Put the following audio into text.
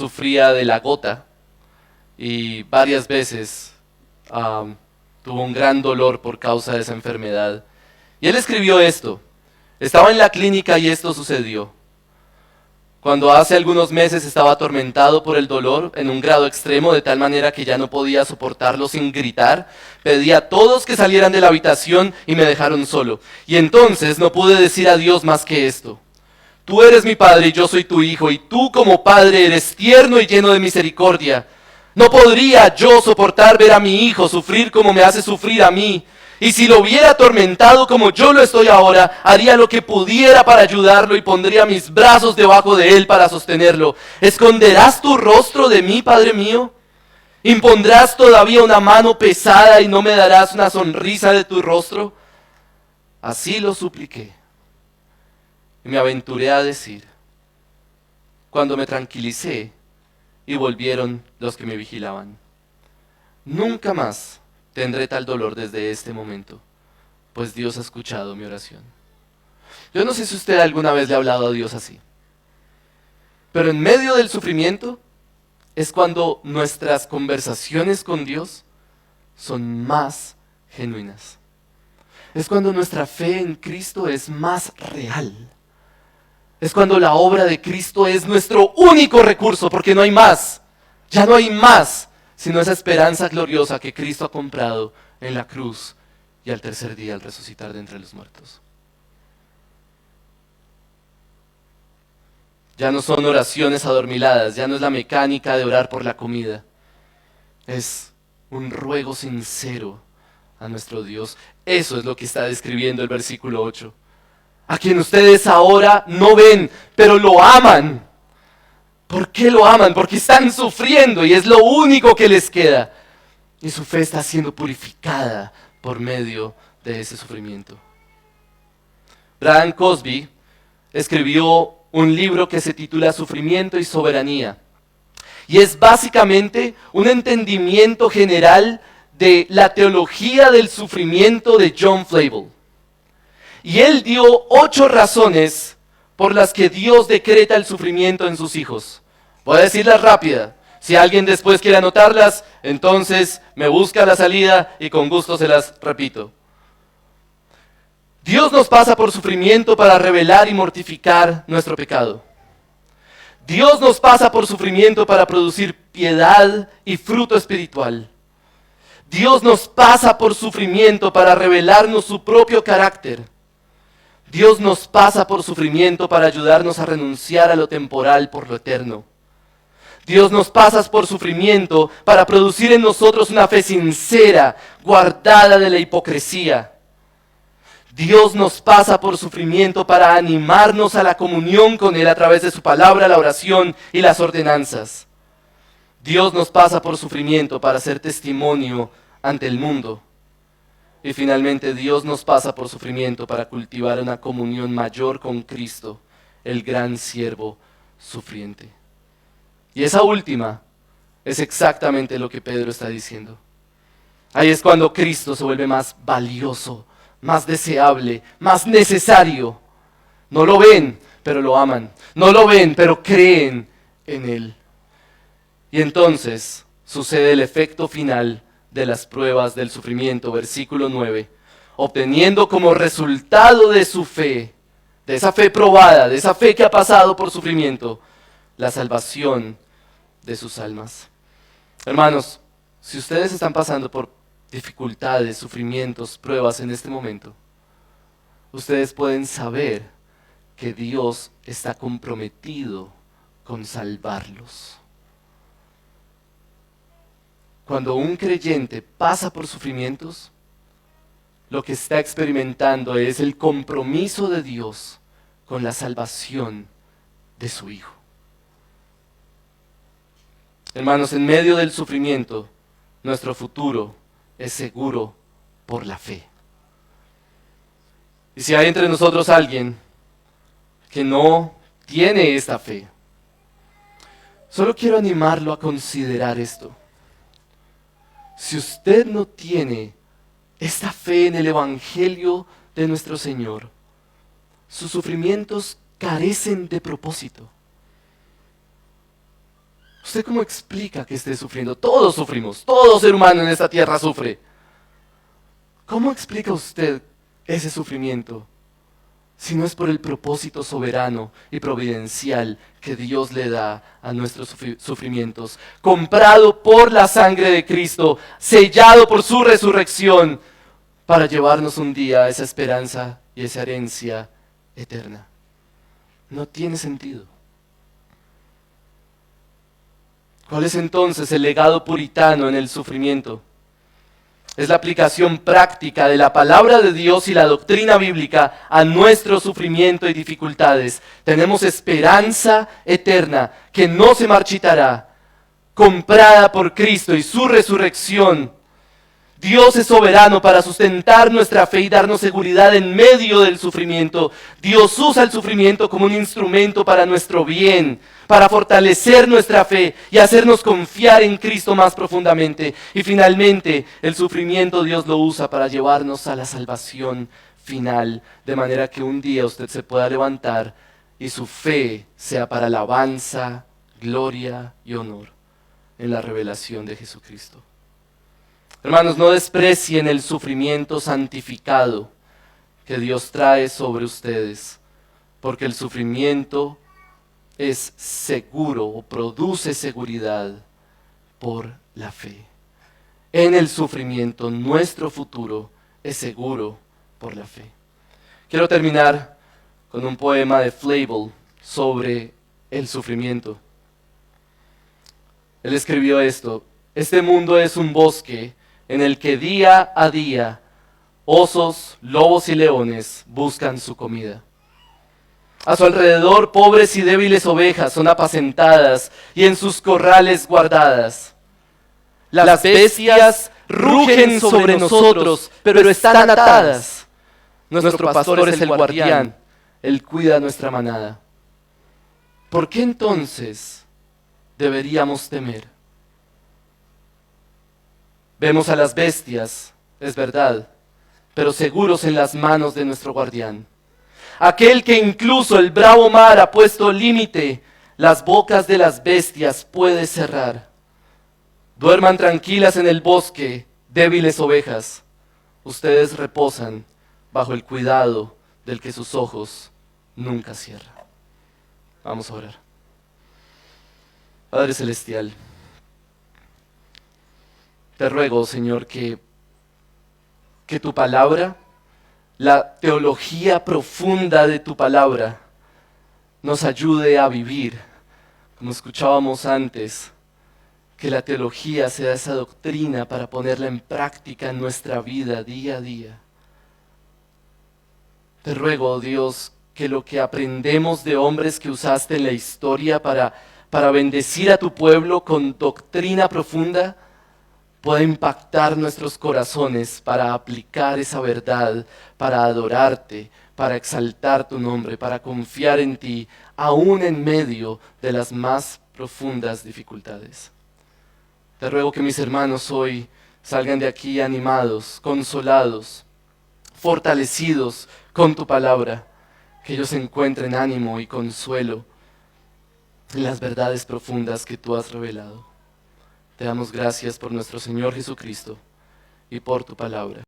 sufría de la gota y varias veces tuvo un gran dolor por causa de esa enfermedad. Y él escribió esto. Estaba en la clínica y esto sucedió. Cuando hace algunos meses estaba atormentado por el dolor en un grado extremo, de tal manera que ya no podía soportarlo sin gritar, pedí a todos que salieran de la habitación y me dejaron solo. Y entonces no pude decir a Dios más que esto: tú eres mi padre y yo soy tu hijo, y tú como padre eres tierno y lleno de misericordia. No podría yo soportar ver a mi hijo sufrir como me hace sufrir a mí. Y si lo hubiera atormentado como yo lo estoy ahora, haría lo que pudiera para ayudarlo y pondría mis brazos debajo de él para sostenerlo. ¿Esconderás tu rostro de mí, Padre mío? ¿Impondrás todavía una mano pesada y no me darás una sonrisa de tu rostro? Así lo supliqué. Y me aventuré a decir, cuando me tranquilicé y volvieron los que me vigilaban: nunca más tendré tal dolor desde este momento, pues Dios ha escuchado mi oración. Yo no sé si usted alguna vez le ha hablado a Dios así, pero en medio del sufrimiento es cuando nuestras conversaciones con Dios son más genuinas. Es cuando nuestra fe en Cristo es más real. Es cuando la obra de Cristo es nuestro único recurso, porque no hay más. Ya no hay más, sino esa esperanza gloriosa que Cristo ha comprado en la cruz y al tercer día al resucitar de entre los muertos. Ya no son oraciones adormiladas, ya no es la mecánica de orar por la comida. Es un ruego sincero a nuestro Dios. Eso es lo que está describiendo el versículo 8. A quien ustedes ahora no ven, pero lo aman. ¿Por qué lo aman? Porque están sufriendo y es lo único que les queda. Y su fe está siendo purificada por medio de ese sufrimiento. Brian Cosby escribió un libro que se titula Sufrimiento y Soberanía. Y es básicamente un entendimiento general de la teología del sufrimiento de John Flavel. Y él dio 8 razones por las que Dios decreta el sufrimiento en sus hijos. Voy a decirlas rápida. Si alguien después quiere anotarlas, entonces me busca la salida y con gusto se las repito. Dios nos pasa por sufrimiento para revelar y mortificar nuestro pecado. Dios nos pasa por sufrimiento para producir piedad y fruto espiritual. Dios nos pasa por sufrimiento para revelarnos su propio carácter. Dios nos pasa por sufrimiento para ayudarnos a renunciar a lo temporal por lo eterno. Dios nos pasa por sufrimiento para producir en nosotros una fe sincera, guardada de la hipocresía. Dios nos pasa por sufrimiento para animarnos a la comunión con Él a través de su palabra, la oración y las ordenanzas. Dios nos pasa por sufrimiento para ser testimonio ante el mundo. Y finalmente Dios nos pasa por sufrimiento para cultivar una comunión mayor con Cristo, el gran siervo sufriente. Y esa última es exactamente lo que Pedro está diciendo. Ahí es cuando Cristo se vuelve más valioso, más deseable, más necesario. No lo ven, pero lo aman. No lo ven, pero creen en Él. Y entonces sucede el efecto final de las pruebas del sufrimiento, versículo 9. Obteniendo como resultado de su fe, de esa fe probada, de esa fe que ha pasado por sufrimiento, la salvación de sus almas. Hermanos, si ustedes están pasando por dificultades, sufrimientos, pruebas en este momento, ustedes pueden saber que Dios está comprometido con salvarlos. Cuando un creyente pasa por sufrimientos, lo que está experimentando es el compromiso de Dios con la salvación de su Hijo. Hermanos, en medio del sufrimiento, nuestro futuro es seguro por la fe. Y si hay entre nosotros alguien que no tiene esta fe, solo quiero animarlo a considerar esto. Si usted no tiene esta fe en el Evangelio de nuestro Señor, sus sufrimientos carecen de propósito. ¿Usted cómo explica que esté sufriendo? Todos sufrimos, todo ser humano en esta tierra sufre. ¿Cómo explica usted ese sufrimiento si no es por el propósito soberano y providencial que Dios le da a nuestros sufrimientos, comprado por la sangre de Cristo, sellado por su resurrección, para llevarnos un día a esa esperanza y esa herencia eterna? No tiene sentido. ¿Cuál es entonces el legado puritano en el sufrimiento? Es la aplicación práctica de la palabra de Dios y la doctrina bíblica a nuestro sufrimiento y dificultades. Tenemos esperanza eterna que no se marchitará, comprada por Cristo y su resurrección. Dios es soberano para sustentar nuestra fe y darnos seguridad en medio del sufrimiento. Dios usa el sufrimiento como un instrumento para nuestro bien, para fortalecer nuestra fe y hacernos confiar en Cristo más profundamente. Y finalmente, el sufrimiento Dios lo usa para llevarnos a la salvación final, de manera que un día usted se pueda levantar y su fe sea para alabanza, gloria y honor en la revelación de Jesucristo. Hermanos, no desprecien el sufrimiento santificado que Dios trae sobre ustedes, porque el sufrimiento es seguro o produce seguridad por la fe. En el sufrimiento nuestro futuro es seguro por la fe. Quiero terminar con un poema de Flavel sobre el sufrimiento. Él escribió esto: este mundo es un bosque en el que día a día osos, lobos y leones buscan su comida. A su alrededor pobres y débiles ovejas son apacentadas y en sus corrales guardadas. Las bestias rugen sobre nosotros, pero están atadas. Nuestro pastor es el guardián, él cuida nuestra manada. ¿Por qué entonces deberíamos temer? Vemos a las bestias, es verdad, pero seguros en las manos de nuestro guardián. Aquel que incluso el bravo mar ha puesto límite, las bocas de las bestias puede cerrar. Duerman tranquilas en el bosque, débiles ovejas. Ustedes reposan bajo el cuidado del que sus ojos nunca cierran. Vamos a orar. Padre Celestial, te ruego, Señor, que tu palabra, la teología profunda de tu palabra, nos ayude a vivir, como escuchábamos antes, que la teología sea esa doctrina para ponerla en práctica en nuestra vida día a día. Te ruego, oh Dios, que lo que aprendemos de hombres que usaste en la historia para bendecir a tu pueblo con doctrina profunda, pueda impactar nuestros corazones para aplicar esa verdad, para adorarte, para exaltar tu nombre, para confiar en ti, aún en medio de las más profundas dificultades. Te ruego que mis hermanos hoy salgan de aquí animados, consolados, fortalecidos con tu palabra, que ellos encuentren ánimo y consuelo en las verdades profundas que tú has revelado. Te damos gracias por nuestro Señor Jesucristo y por tu palabra.